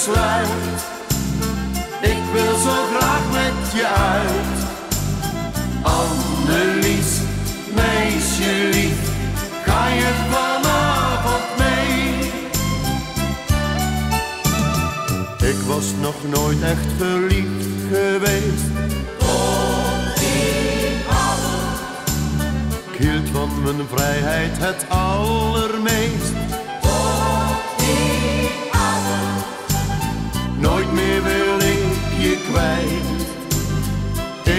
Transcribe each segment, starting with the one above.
besluit. Ik wil zo graag met je uit. Annelies, meisje lief, ga je vanavond mee? Ik was nog nooit echt verliefd geweest. Tot die avond. Ik hield van mijn vrijheid het allermeest. Tot die avond. Nooit meer wil ik je kwijt.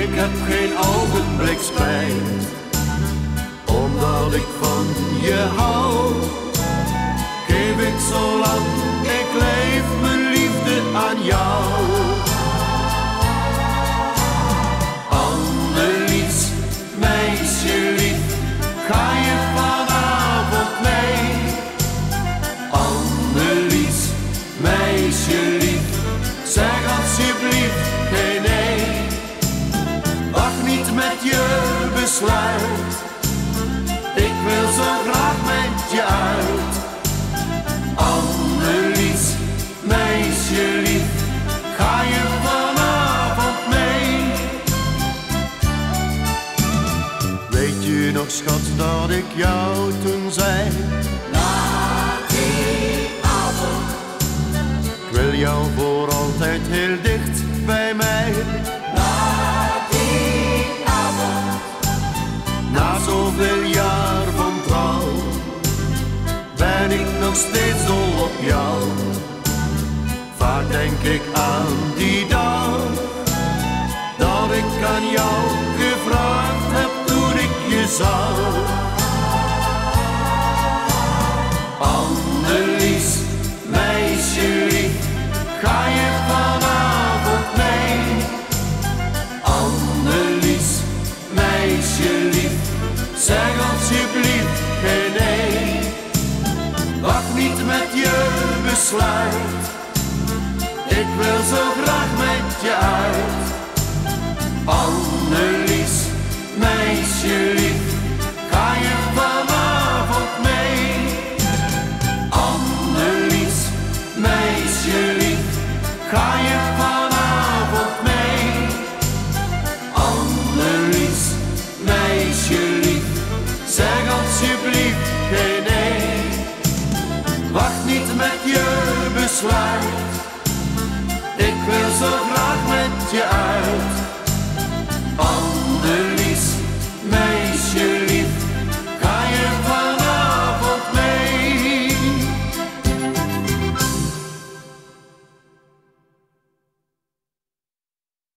Ik heb geen ogenblik spijt. Omdat ik van je hou, geef ik zo lang ik leef mijn liefde aan jou. Annelies, meisje lief, ga je vanavond mee? Annelies, meisje lief, zeg alsjeblieft geen nee. Wacht niet met je besluit. Ik wil zo graag met je uit. Annelies, meisje lief, ga je vanavond mee? Weet je nog schat dat ik jou toen zei? Na die avond. Ik wil jou voor altijd heel dicht bij mij. Na die avond. Na zoveel jaar van trouw ben ik nog steeds dol op jou. Vaak denk ik aan die dag dat ik aan jou gevraagd heb toen ik je zag. Annelies, meisje lief, ga je vanavond mee? Annelies, meisje lief, zeg alsjeblieft geen nee. Wacht niet met je besluit. Ik wil zo graag met je uit. Annelies, meisje lief, ga je vanavond mee? Annelies, meisje lief, ga je vanavond mee? Annelies, meisje lief, zeg alsjeblieft geen nee. Wacht niet met je besluit. Ik wil zo graag met je uit.